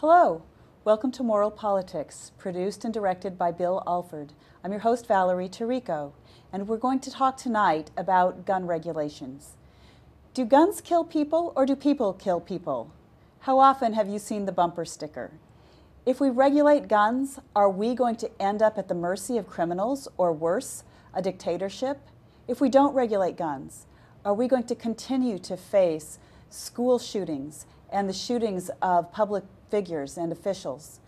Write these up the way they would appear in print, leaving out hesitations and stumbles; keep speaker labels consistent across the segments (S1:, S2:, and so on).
S1: Hello, welcome to Moral Politics, produced and directed by Bill Alford. I'm your host, Valerie Tarico, and we're going to talk tonight about gun regulations. Do guns kill people or do people kill people? How often have you seen the bumper sticker? If we regulate guns, are we going to end up at the mercy of criminals or worse, a dictatorship? If we don't regulate guns, are we going to continue to face school shootings and the shootings of public figures and officials?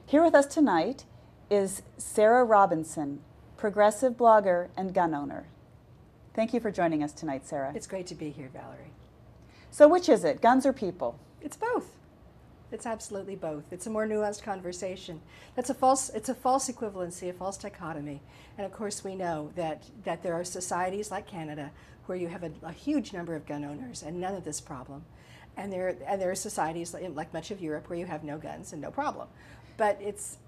S1: Here with us tonight is Sara Robinson, progressive blogger and gun owner. Thank you for joining us tonight, Sara.
S2: It's great to be here, Valerie.
S1: So which is it, guns or people?
S2: It's both. It's absolutely both. It's a more nuanced conversation. It's a false equivalency, a false dichotomy. And of course we know that there are societies like Canada where you have a huge number of gun owners and none of this problem. And there are societies like much of Europe where you have no guns and no problem. But it's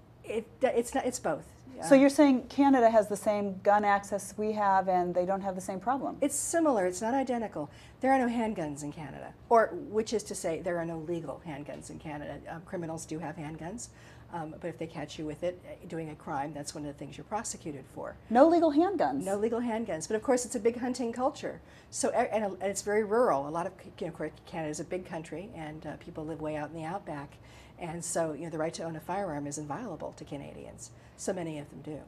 S2: both.
S1: So you're saying Canada has the same gun access we have and they don't have the same problem?
S2: It's similar, it's not identical. There are no handguns in Canada, or which is to say there are no legal handguns in Canada. Criminals do have handguns, but if they catch you with it doing a crime, that's one of the things you're prosecuted for.
S1: No legal handguns?
S2: No legal handguns, but of course it's a big hunting culture. So, and it's very rural. A lot of, Canada is a big country and people live way out in the outback. And so, the right to own a firearm is inviolable to Canadians. So many of them do.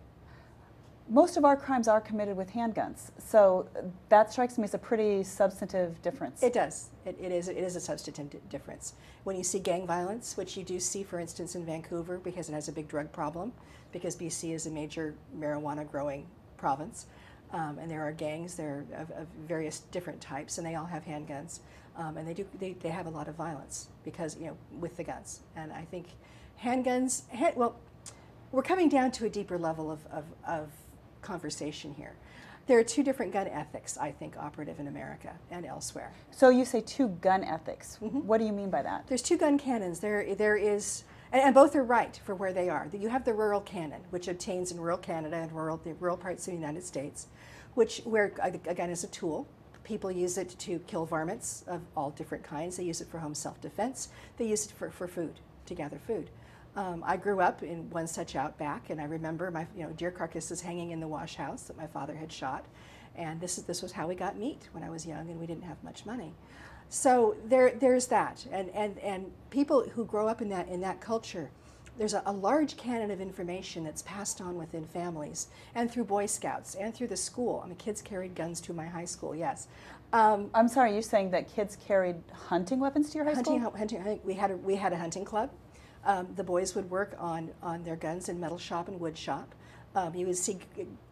S1: Most of our crimes are committed with handguns, so that strikes me as a pretty substantive difference.
S2: It does. It is a substantive difference. When you see gang violence, which you do see, for instance, in Vancouver, because it has a big drug problem, because BC is a major marijuana growing province, and there are gangs there of various different types, and they all have handguns, and they have a lot of violence because with the guns. And I think handguns, we're coming down to a deeper level of conversation here. There are two different gun ethics, I think, operative in America and elsewhere.
S1: So you say two gun ethics.
S2: Mm-hmm.
S1: What do you mean by that?
S2: There's two gun canons. There is, and both are right for where they are. You have the rural canon, which obtains in rural Canada and the rural parts of the United States, where a gun is a tool. People use it to kill varmints of all different kinds. They use it for home self-defense. They use it for food, to gather food. I grew up in one such outback, and I remember my deer carcasses hanging in the wash house that my father had shot, and this was how we got meat when I was young, and we didn't have much money. So there's that, and people who grow up in that culture, there's a large canon of information that's passed on within families and through Boy Scouts and through the school. Kids carried guns to my high school, yes.
S1: I'm sorry, you're saying that kids carried hunting weapons to your high school?
S2: Hunting. We had a hunting club. The boys would work on their guns in metal shop and wood shop. You would see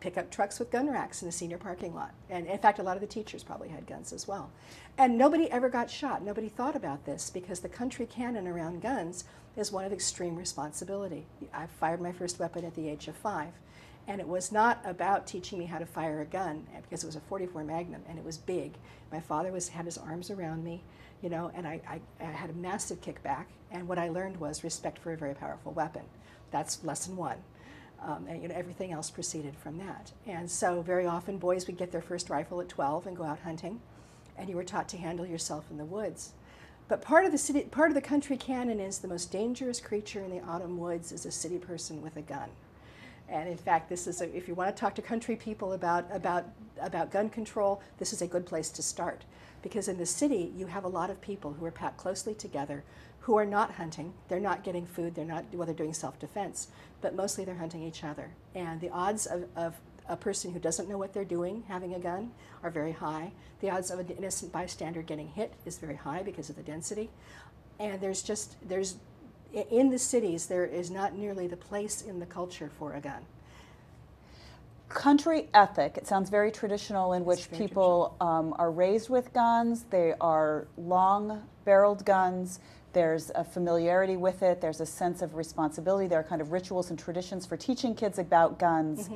S2: pickup trucks with gun racks in the senior parking lot. And in fact, a lot of the teachers probably had guns as well. And nobody ever got shot. Nobody thought about this because the country canon around guns is one of extreme responsibility. I fired my first weapon at the age of 5. And it was not about teaching me how to fire a gun because it was a .44 Magnum and it was big. My father had his arms around me, and I had a massive kickback. And what I learned was respect for a very powerful weapon. That's lesson 1. And everything else proceeded from that. And so very often boys would get their first rifle at 12 and go out hunting, and you were taught to handle yourself in the woods. But part of the country canon is the most dangerous creature in the autumn woods is a city person with a gun. And in fact, this is if you want to talk to country people about gun control, this is a good place to start. Because in the city, you have a lot of people who are packed closely together who are not hunting. They're not getting food. They're doing self-defense, but mostly they're hunting each other. And the odds of a person who doesn't know what they're doing having a gun are very high. The odds of an innocent bystander getting hit is very high because of the density. And in the cities, there is not nearly the place in the culture for a gun.
S1: Country ethic, it sounds very traditional, in which people are raised with guns. They are long-barreled guns. There's a familiarity with it. There's a sense of responsibility. There are kind of rituals and traditions for teaching kids about guns,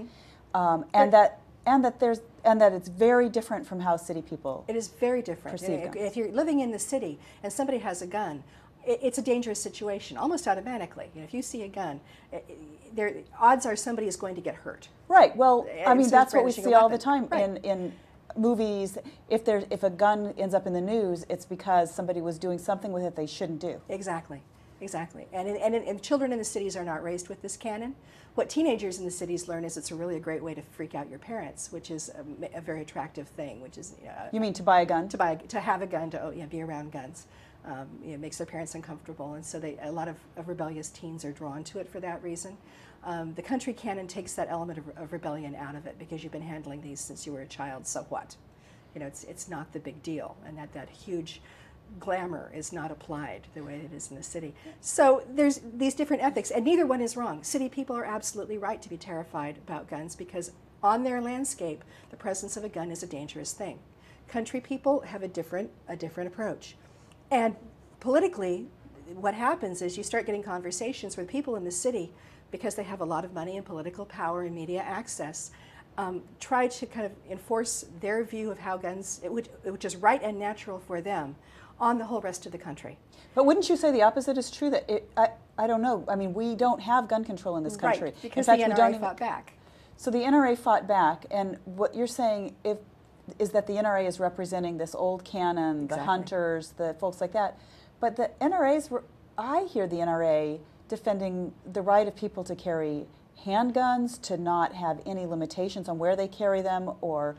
S1: and that it's very different from how city people.
S2: It is very different. If you're living in the city and somebody has a gun, it's a dangerous situation, almost automatically. If you see a gun, odds are somebody is going to get hurt.
S1: Right. Well, that's what we see all the time
S2: right.
S1: in movies. If a gun ends up in the news, it's because somebody was doing something with it they shouldn't do.
S2: Exactly. exactly. And children in the cities are not raised with this canon. What teenagers in the cities learn is it's really a great way to freak out your parents, which is a very attractive thing. Which is
S1: you mean to buy a gun?
S2: To have a gun, to be around guns. It makes their parents uncomfortable, and so a lot of rebellious teens are drawn to it for that reason. The country canon takes that element of rebellion out of it, because you've been handling these since you were a child, so what? It's not the big deal, and that huge glamour is not applied the way it is in the city. So there's these different ethics, and neither one is wrong. City people are absolutely right to be terrified about guns, because on their landscape, the presence of a gun is a dangerous thing. Country people have a different approach. And politically, what happens is you start getting conversations with people in the city, because they have a lot of money and political power and media access, try to kind of enforce their view of how guns, which is right and natural for them, on the whole rest of the country.
S1: But wouldn't you say the opposite is true? That I don't know. I mean, we don't have gun control in this country.
S2: Right, because
S1: in fact,
S2: the NRA fought back.
S1: So the NRA fought back, and what you're saying is that the NRA is representing this old canon, the hunters, the folks like that. But the I hear the NRA defending the right of people to carry handguns, to not have any limitations on where they carry them, or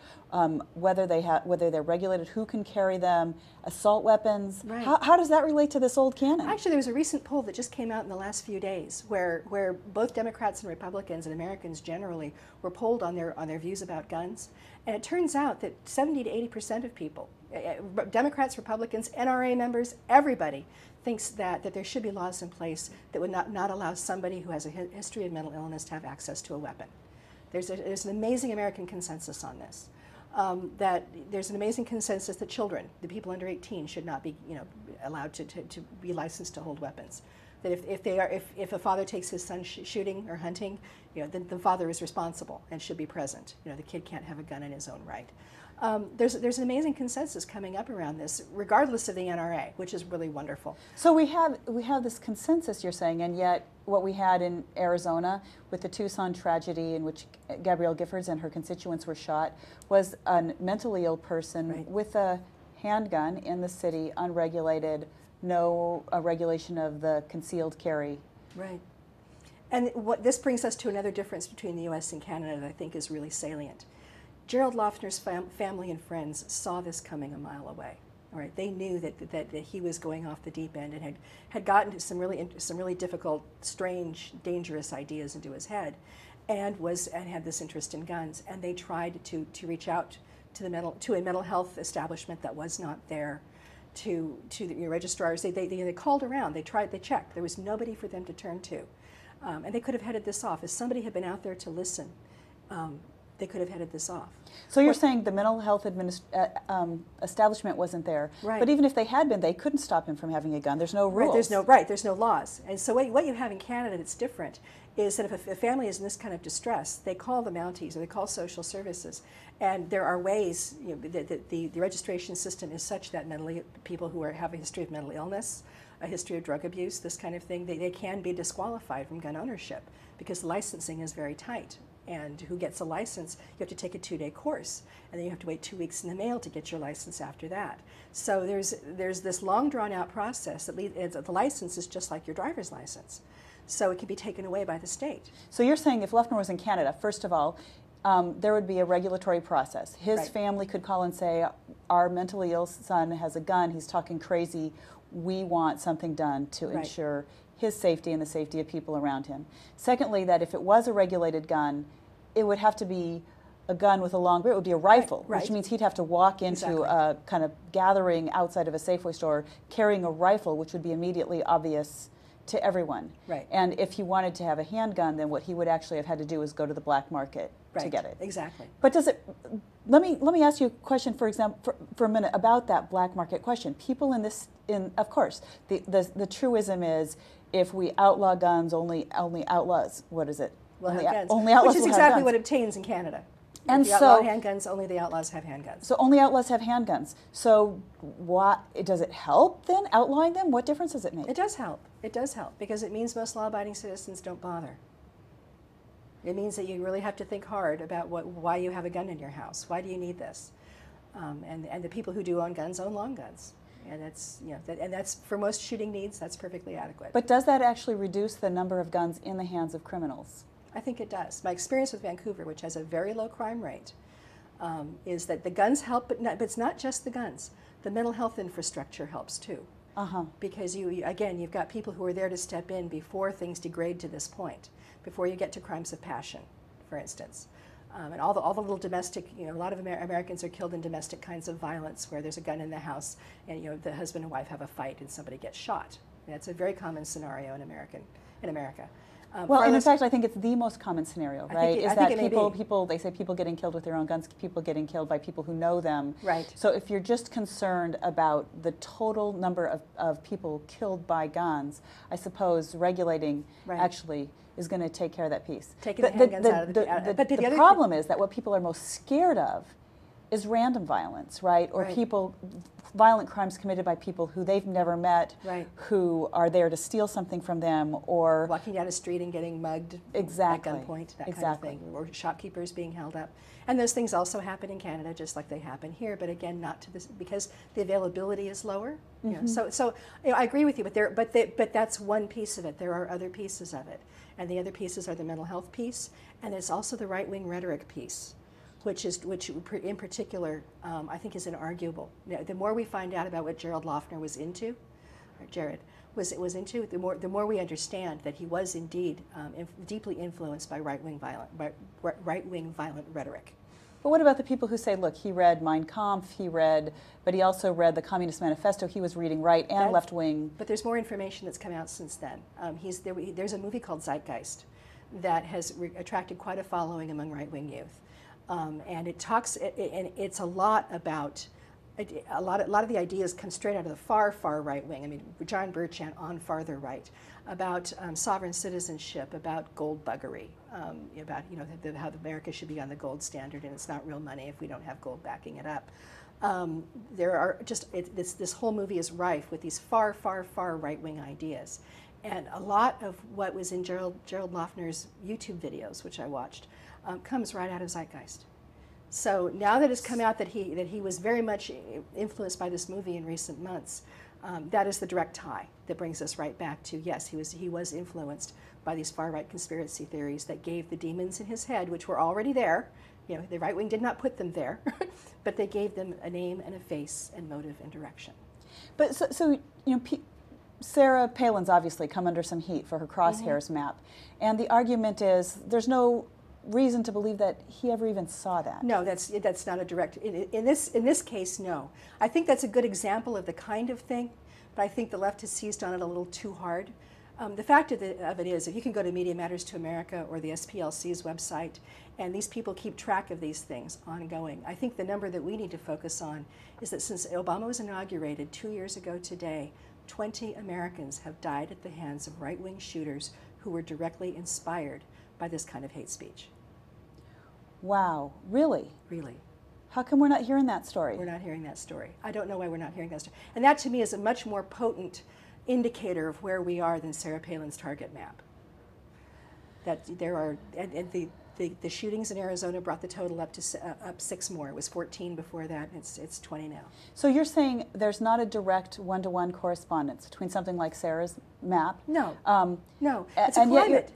S1: whether they're regulated, who can carry them, assault weapons.
S2: Right.
S1: How does that relate to this old canon?
S2: Actually, there was a recent poll that just came out in the last few days where both Democrats and Republicans and Americans generally were polled on their views about guns. And it turns out that 70 to 80% of people, Democrats, Republicans, NRA members, everybody, thinks that there should be laws in place that would not allow somebody who has a history of mental illness to have access to a weapon. There's an amazing American consensus on this. That there's an amazing consensus that children, the people under 18, should not be allowed to be licensed to hold weapons. That if a father takes his son shooting or hunting, then the father is responsible and should be present. The kid can't have a gun in his own right. There's an amazing consensus coming up around this, regardless of the NRA, which is really wonderful.
S1: So we have this consensus, you're saying, and yet what we had in Arizona with the Tucson tragedy, in which Gabrielle Giffords and her constituents were shot, was a mentally ill person with a handgun in the city, unregulated, no regulation of the concealed carry.
S2: Right. And what this brings us to another difference between the U.S. and Canada that I think is really salient. Gerald Loeffner's family and friends saw this coming a mile away. All right, they knew that he was going off the deep end and had gotten some really difficult, strange, dangerous ideas into his head, and had this interest in guns. And they tried to reach out to a mental health establishment that was not there, to the registrars. They called around. They checked. There was nobody for them to turn to, and they could have headed this off if somebody had been out there to listen. They could have headed this off.
S1: So you're saying the mental health establishment wasn't there,
S2: right?
S1: But even if they had been, they couldn't stop him from having a gun. There's no rules.
S2: There's no laws. And so what you have in Canada that's different is that if a family is in this kind of distress, they call the Mounties or they call social services, and there are ways. The registration system is such that people who have a history of mental illness, a history of drug abuse, this kind of thing, they can be disqualified from gun ownership because licensing is very tight. And who gets a license, you have to take a 2-day course, and then you have to wait 2 weeks in the mail to get your license after that. So there's this long drawn-out process that the license is just like your driver's license. So it can be taken away by the state.
S1: So you're saying if Loeffner was in Canada, first of all, there would be a regulatory process. His family could call and say, our mentally ill son has a gun, he's talking crazy, we want something done to ensure his safety and the safety of people around him. Secondly, that if it was a regulated gun, it would have to be a gun with a long barrel. It would be a rifle, which means he'd have to walk into a kind of gathering outside of a Safeway store carrying a rifle, which would be immediately obvious to everyone.
S2: Right.
S1: And if he wanted to have a handgun, then what he would actually have had to do was go to the black market to get it.
S2: Exactly.
S1: But does it? Let me ask you a question, for example, for a minute about that black market question. People of course, the truism is, if we outlaw guns, only outlaws. What is it?
S2: Only outlaws
S1: will
S2: which is
S1: have
S2: exactly
S1: guns.
S2: what obtains in Canada.
S1: And
S2: if you outlaw handguns, only the outlaws have handguns.
S1: So only outlaws have handguns. So does it help then, outlawing them? What difference does it make?
S2: It does help. It does help because it means most law-abiding citizens don't bother. It means that you really have to think hard about why you have a gun in your house. Why do you need this? And the people who do own guns own long guns. and that's, you know, and that's for most shooting needs, that's perfectly adequate.
S1: But does that actually reduce the number of guns in the hands of criminals?
S2: I think it does. My experience with Vancouver, which has a very low crime rate, is that the guns help, but it's not just the guns. The mental health infrastructure helps too. Because again, you've got people who are there to step in before things degrade to this point, before you get to crimes of passion, for instance. And all the little domestic, you know, a lot of Americans are killed in domestic kinds of violence where there's a gun in the house and, you know, the husband and wife have a fight and somebody gets shot. And that's a very common scenario in America.
S1: Well, and in fact, I think it's the most common scenario, right?
S2: Is that
S1: they say people getting killed with their own guns, people getting killed by people who know them.
S2: Right.
S1: So if you're just concerned about the total number of people killed by guns, I suppose regulating actually is going to take care of that piece.
S2: Taking the handguns out of
S1: the problem is that what people are most scared of is random violence, right? Or violent crimes committed by people who they've never met, who are there to steal something from them, or
S2: walking down a street and getting mugged at gunpoint, that kind of thing, or shopkeepers being held up. And those things also happen in Canada, just like they happen here, but again, not to this, because the availability is lower. You know, so you know, I agree with you, but that's one piece of it. There are other pieces of it, and the other pieces are the mental health piece, and it's also the right-wing rhetoric piece, which in particular I think is inarguable. The more we find out about what Jared Loughner was into, or Jared was into, the more we understand that he was indeed deeply influenced by right-wing violent rhetoric.
S1: But what about the people who say, look, he read Mein Kampf, but he also read the Communist Manifesto, he was reading right and left-wing.
S2: But there's more information that's come out since then. There's a movie called Zeitgeist that has attracted quite a following among right-wing youth. And it's a lot about, a lot of the ideas come straight out of the far right wing. I mean, John Burchant on farther right, about sovereign citizenship, about gold buggery, about, you know, how America should be on the gold standard, and it's not real money if we don't have gold backing it up. There are this whole movie is rife with these far right wing ideas, and a lot of what was in Gerald Loughner's YouTube videos, which I watched, comes right out of Zeitgeist. So now that it's come out that he was very much influenced by this movie in recent months, that is the direct tie that brings us right back to, yes, he was influenced by these far-right conspiracy theories that gave the demons in his head, which were already there. You know, the right wing did not put them there, but they gave them a name and a face and motive and direction.
S1: But so you know, Sarah Palin's obviously come under some heat for her crosshairs map, and the argument is there's no reason to believe that he ever even saw that.
S2: No, that's not a direct. In this case, no. I think that's a good example of the kind of thing, but I think the left has seized on it a little too hard. The fact of it is, if you can go to Media Matters to America or the SPLC's website, and these people keep track of these things ongoing, I think the number that we need to focus on is that since Obama was inaugurated 2 years ago today, 20 Americans have died at the hands of right-wing shooters who were directly inspired by this kind of hate speech.
S1: Wow, really?
S2: Really.
S1: How come we're not hearing that story?
S2: We're not hearing that story. I don't know why we're not hearing that story. And that to me is a much more potent indicator of where we are than Sarah Palin's target map. That there are, and the shootings in Arizona brought the total up 6 more. It was 14 before that, and it's 20 now.
S1: So you're saying there's not a direct one-to-one correspondence between something like Sarah's map?
S2: No, no. It's a climate.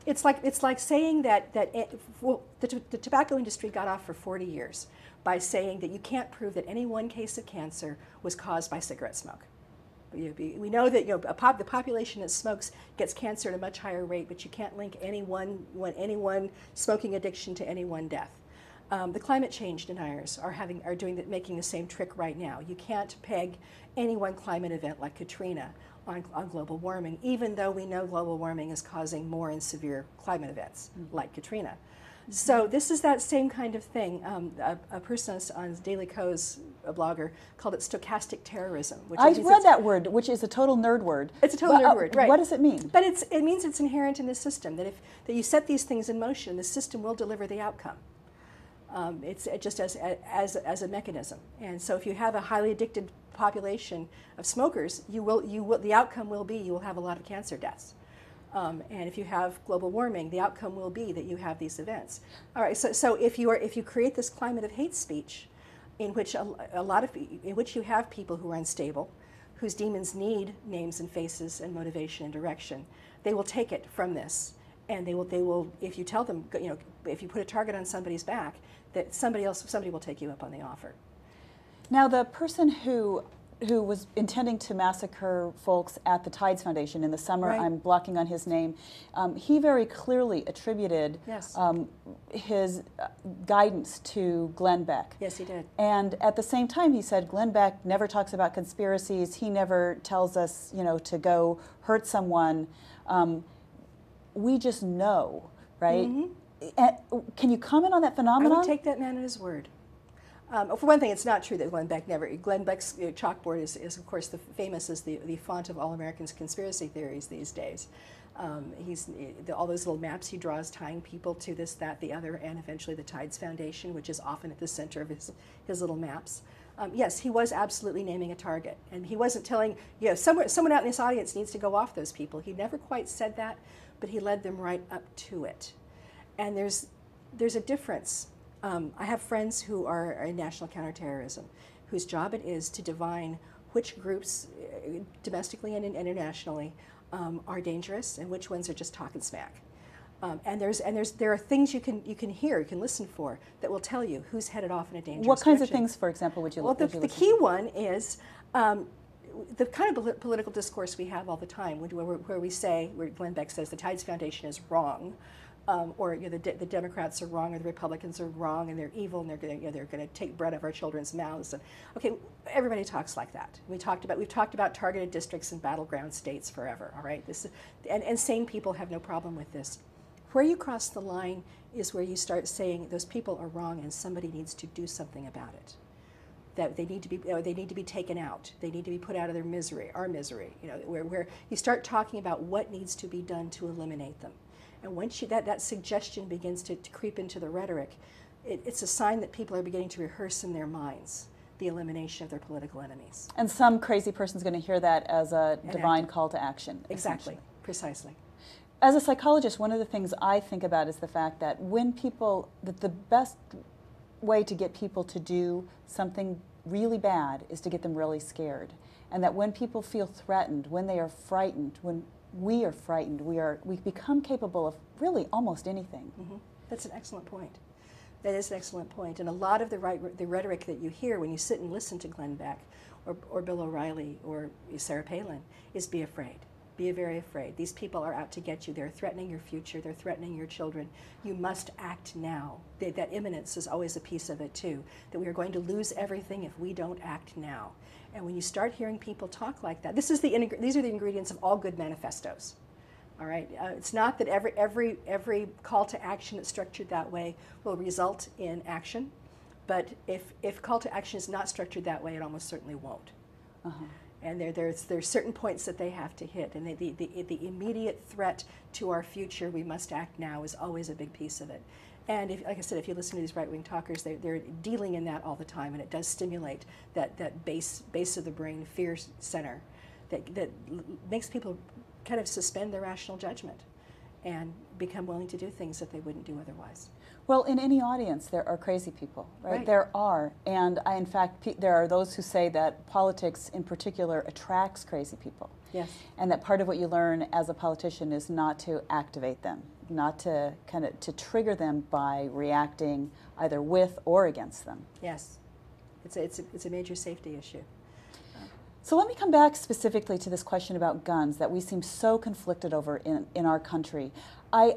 S2: It's like saying that the tobacco industry got off for 40 years by saying that you can't prove that any one case of cancer was caused by cigarette smoke. We know that the population that smokes gets cancer at a much higher rate, but you can't link any one smoking addiction to any one death. The climate change deniers are making the same trick right now. You can't peg any one climate event like Katrina on global warming, even though we know global warming is causing more and severe climate events like Katrina. So this is that same kind of thing. A person on Daily Kos, a blogger, called it stochastic terrorism.
S1: I've read that word, which is a total nerd word.
S2: It's a total nerd word, right.
S1: What does it mean?
S2: But it means it's inherent in the system, that you set these things in motion, the system will deliver the outcome. It's just as a mechanism. And so if you have a highly addicted population of smokers, the outcome will be you will have a lot of cancer deaths. And if you have global warming, the outcome will be that you have these events. All right. So if you create this climate of hate speech, in which in which you have people who are unstable, whose demons need names and faces and motivation and direction. They will take it from this, and they will. If you tell them, if you put a target on somebody's back, that somebody will take you up on the offer.
S1: Now, the person who was intending to massacre folks at the Tides Foundation in the summer,
S2: right.
S1: I'm blocking on his name, he very clearly attributed
S2: yes.
S1: His guidance to Glenn Beck.
S2: Yes, he did.
S1: And at the same time, he said Glenn Beck never talks about conspiracies. He never tells us, to go hurt someone. We just know, right?
S2: Mm-hmm.
S1: Can you comment on that phenomenon?
S2: I would take that man at his word. For one thing, it's not true that Glenn Beck's chalkboard is of course famous as the font of all Americans' conspiracy theories these days. All those little maps he draws tying people to this, that, the other, and eventually the Tides Foundation, which is often at the center of his little maps. Yes, he was absolutely naming a target, and he wasn't telling, someone out in this audience needs to go off those people. He never quite said that, but he led them right up to it. And there's a difference. I have friends who are in national counterterrorism, whose job it is to divine which groups, domestically and internationally, are dangerous and which ones are just talking smack. And there are things you can hear, you can listen for, that will tell you who's headed off in a dangerous
S1: What kinds
S2: direction.
S1: of things, for example, would you
S2: Well,
S1: look at?
S2: the key one is the kind of political discourse we have all the time, where we say, where Glenn Beck says the Tides Foundation is wrong, or the Democrats are wrong, or the Republicans are wrong, and they're evil, and they're going to take bread out of our children's mouths. And okay, everybody talks like that. We've talked about targeted districts and battleground states forever. All right, and sane people have no problem with this. Where you cross the line is where you start saying those people are wrong, and somebody needs to do something about it. That they need to be taken out. They need to be put out of their misery, our misery. Where you start talking about what needs to be done to eliminate them. And once that suggestion begins to creep into the rhetoric, it's a sign that people are beginning to rehearse in their minds the elimination of their political enemies.
S1: And some crazy person's going to hear that as a divine call to action.
S2: Exactly, precisely.
S1: As a psychologist, one of the things I think about is the fact that that the best way to get people to do something really bad is to get them really scared. And that when people feel threatened, when they are frightened, when we are frightened, we become capable of really almost anything.
S2: Mm-hmm. That's an excellent point. That is an excellent point. And a lot of the rhetoric that you hear when you sit and listen to Glenn Beck or Bill O'Reilly or Sarah Palin is be afraid. Be very afraid. These people are out to get you. They're threatening your future. They're threatening your children. You must act now. That imminence is always a piece of it too, that we are going to lose everything if we don't act now. And when you start hearing people talk like that, these are the ingredients of all good manifestos. All right. It's not that every call to action that's structured that way will result in action, but if call to action is not structured that way, it almost certainly won't.
S1: Uh-huh.
S2: And there's certain points that they have to hit, and the immediate threat to our future, we must act now, is always a big piece of it. And like I said, if you listen to these right-wing talkers, they're dealing in that all the time, and it does stimulate that base of the brain, fear center, that makes people kind of suspend their rational judgment and become willing to do things that they wouldn't do otherwise.
S1: Well, in any audience, there are crazy people, right? There are. And in fact, there are those who say that politics in particular attracts crazy people.
S2: Yes.
S1: And that part of what you learn as a politician is not to activate them, not to to trigger them by reacting either with or against them.
S2: Yes. It's a major safety issue.
S1: So let me come back specifically to this question about guns that we seem so conflicted over in our country. I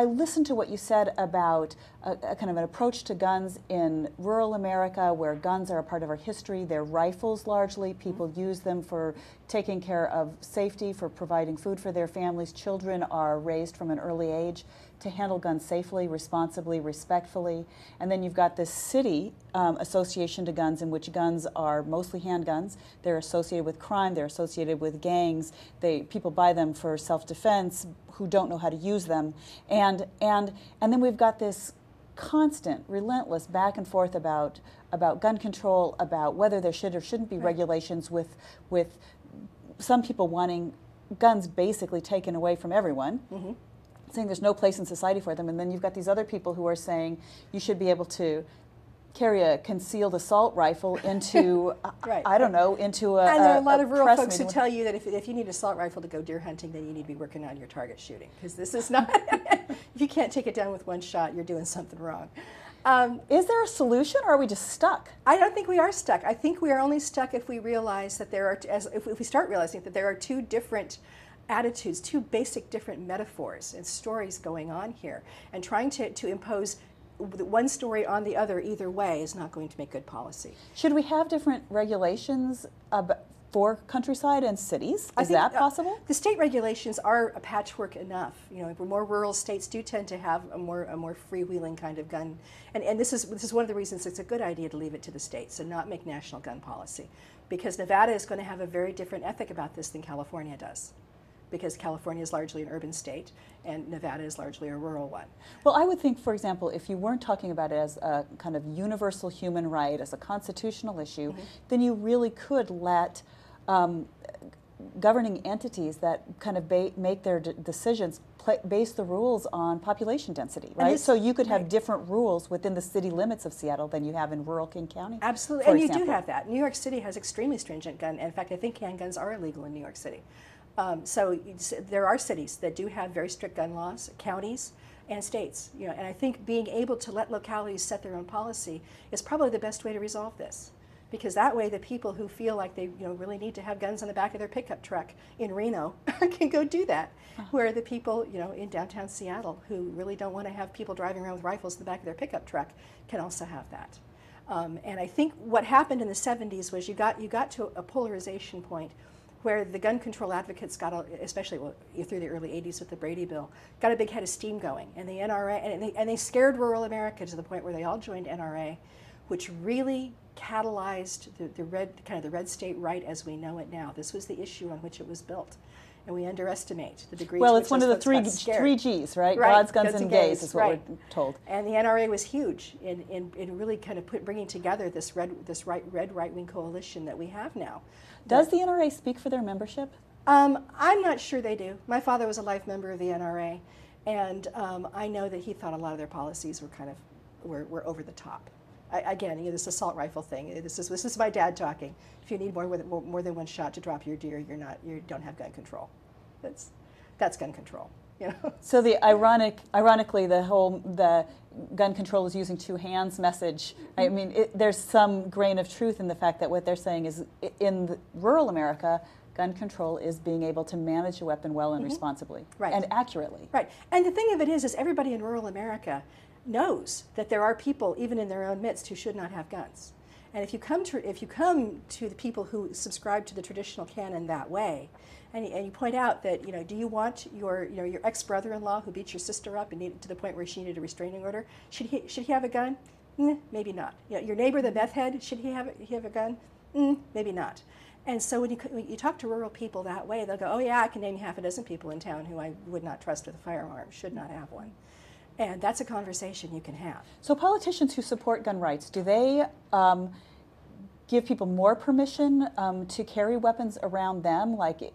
S1: listened to what you said about a kind of an approach to guns in rural America, where guns are a part of our history. They're rifles largely. People use them for taking care of safety, for providing food for their families. Children are raised from an early age to handle guns safely, responsibly, respectfully. And then you've got this city association to guns, in which guns are mostly handguns. They're associated with crime. They're associated with gangs. People buy them for self-defense who don't know how to use them. And then we've got this constant, relentless back and forth about gun control, about whether there should or shouldn't be regulations, with some people wanting guns basically taken away from everyone. Mm-hmm. Saying there's no place in society for them. And then you've got these other people who are saying you should be able to carry a concealed assault rifle into,
S2: Right.
S1: I don't know, into a
S2: And there are a lot of rural
S1: press
S2: folks who
S1: meeting.
S2: tell you that if you need an assault rifle to go deer hunting, then you need to be working on your target shooting, because this is not, if you can't take it down with one shot, you're doing something wrong.
S1: Is there a solution, or are we just stuck?
S2: I don't think we are stuck. I think we are only stuck if we realize that there are, if we start realizing that there are two different attitudes, two basic different metaphors and stories going on here, and trying to impose one story on the other either way is not going to make good policy.
S1: Should we have different regulations for countryside and cities? Is that possible?
S2: The state regulations are a patchwork enough. You know, more rural states do tend to have a more freewheeling kind of gun, and this is one of the reasons it's a good idea to leave it to the states and not make national gun policy, because Nevada is going to have a very different ethic about this than California does, because California is largely an urban state and Nevada is largely a rural one.
S1: Well, I would think, for example, if you weren't talking about it as a kind of universal human right, as a constitutional issue, then you really could let governing entities that kind of make their decisions base the rules on population density, right? So you could have different rules within the city limits of Seattle than you have in rural King County.
S2: Absolutely, and you do have that. New York City has extremely stringent gun. In fact, I think handguns are illegal in New York City. So there are cities that do have very strict gun laws, counties and states. You know, and I think being able to let localities set their own policy is probably the best way to resolve this, because that way the people who feel like they really need to have guns on the back of their pickup truck in Reno can go do that, where the people in downtown Seattle who really don't want to have people driving around with rifles in the back of their pickup truck can also have that. And I think what happened in the 70s was you got to a polarization point where the gun control advocates got, especially through the early 80s with the Brady Bill, got a big head of steam going, and the NRA, and they scared rural America to the point where they all joined NRA, which really catalyzed the red state right as we know it now. This was the issue on which it was built, and we underestimate the degree.
S1: Well,
S2: to
S1: it's
S2: which
S1: one of the three Gs, right? Gods, guns, and gays is what we're told.
S2: And the NRA was huge in really kind of bringing together this red right-wing coalition that we have now.
S1: Does the NRA speak for their membership?
S2: I'm not sure they do. My father was a life member of the NRA, and I know that he thought a lot of their policies were over the top. Again, this assault rifle thing. This is my dad talking. If you need more than one shot to drop your deer, you don't have gun control. That's gun control.
S1: So ironically, the gun control is using two hands message. I mean, there's some grain of truth in the fact that what they're saying is in rural America, gun control is being able to manage a weapon well and responsibly and accurately.
S2: Right. And the thing of it is everybody in rural America knows that there are people, even in their own midst, who should not have guns. And if you come to the people who subscribe to the traditional canon that way, and you point out that do you want your ex-brother-in-law who beat your sister up and to the point where she needed a restraining order, should he have a gun? Maybe not. Your neighbor, the meth head, should he have a gun? Maybe not. And so when you talk to rural people that way, they'll go, oh yeah, I can name half a dozen people in town who I would not trust with a firearm, should not have one. And that's a conversation you can have.
S1: So politicians who support gun rights, do they give people more permission to carry weapons around them? Like,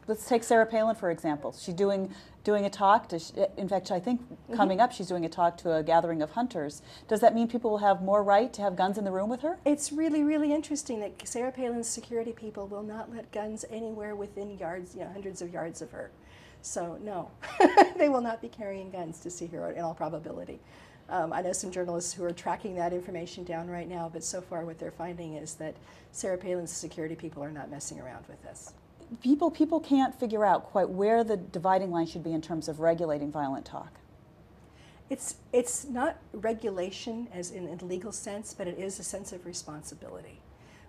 S1: let's take Sarah Palin, for example. She's doing a talk. In fact, I think coming up, she's doing a talk to a gathering of hunters. Does that mean people will have more right to have guns in the room with her?
S2: It's really, really interesting that Sarah Palin's security people will not let guns anywhere within yards, hundreds of yards of her. So no, they will not be carrying guns to see her in all probability. I know some journalists who are tracking that information down right now, but so far what they're finding is that Sarah Palin's security people are not messing around with this.
S1: People can't figure out quite where the dividing line should be in terms of regulating violent talk.
S2: It's not regulation as in a legal sense, but it is a sense of responsibility.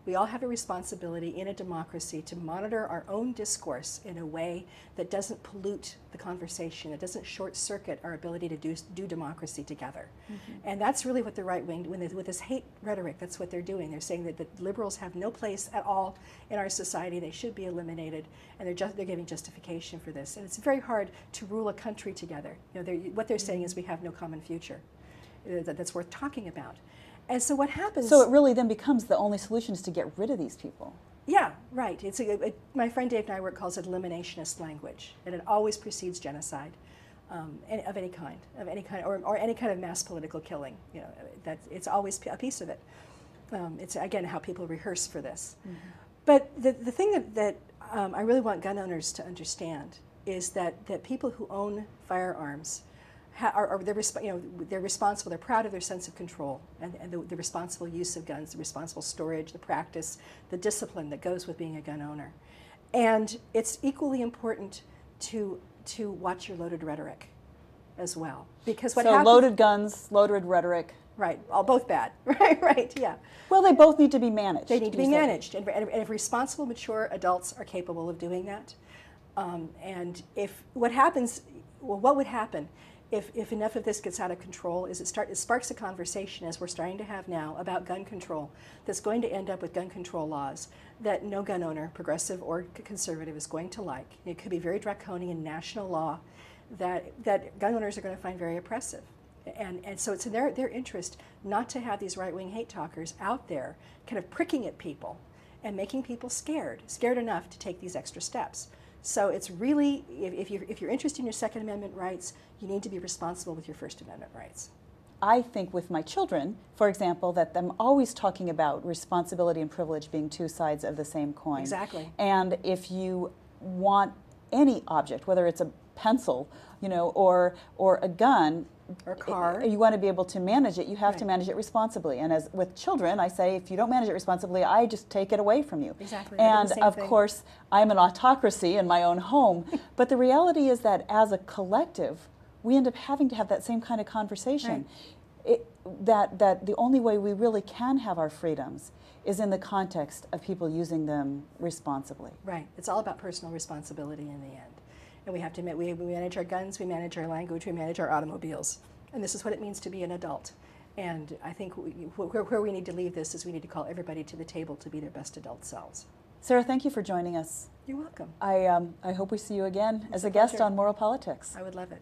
S2: We all have a responsibility in a democracy to monitor our own discourse in a way that doesn't pollute the conversation, that doesn't short-circuit our ability to do democracy together. And that's really what the right wing, with this hate rhetoric, that's what they're doing. They're saying that the liberals have no place at all in our society. They should be eliminated, and they're giving justification for this. And it's very hard to rule a country together. What they're saying is we have no common future that's worth talking about. And so what happens...
S1: So it really then becomes the only solution is to get rid of these people.
S2: Yeah, right. My friend Dave Nywork calls it eliminationist language, and it always precedes genocide. of any kind, or any kind of mass political killing. You know, it's always a piece of it. It's again how people rehearse for this. Mm-hmm. But the thing that I really want gun owners to understand is that people who own firearms they're responsible. They're proud of their sense of control and the responsible use of guns, the responsible storage, the practice, the discipline that goes with being a gun owner. And it's equally important to watch your loaded rhetoric as well, because what happens,
S1: loaded guns, loaded rhetoric.
S2: Right, both bad. Right, yeah.
S1: Well, they both need to be managed.
S2: They need to be managed, and if responsible, mature adults are capable of doing that. And what would happen if enough of this gets out of control is it sparks a conversation, as we're starting to have now, about gun control that's going to end up with gun control laws that no gun owner, progressive or conservative, is going to like. It could be very draconian national law that gun owners are going to find very oppressive. And so it's in their interest not to have these right-wing hate talkers out there kind of pricking at people and making people scared enough to take these extra steps. So it's really, if you're interested in your Second Amendment rights, you need to be responsible with your First Amendment rights.
S1: I think with my children, for example, that I'm always talking about responsibility and privilege being two sides of the same coin.
S2: Exactly.
S1: And if you want any object, whether it's a pencil, or a gun,
S2: or a car,
S1: you want to be able to manage it. You have
S2: right.
S1: to manage it responsibly. And as with children, I say, if you don't manage it responsibly, I just take it away from you.
S2: Exactly.
S1: And of course, I'm an autocracy in my own home. But the reality is that as a collective, we end up having to have that same kind of conversation. Right. That the only way we really can have our freedoms is in the context of people using them responsibly.
S2: Right. It's all about personal responsibility in the end. And we have to we manage our guns, we manage our language, we manage our automobiles. And this is what it means to be an adult. And I think where we need to leave this is we need to call everybody to the table to be their best adult selves.
S1: Sara, thank you for joining us.
S2: You're welcome.
S1: I hope we see you again as a guest on Moral Politics.
S2: I would love it.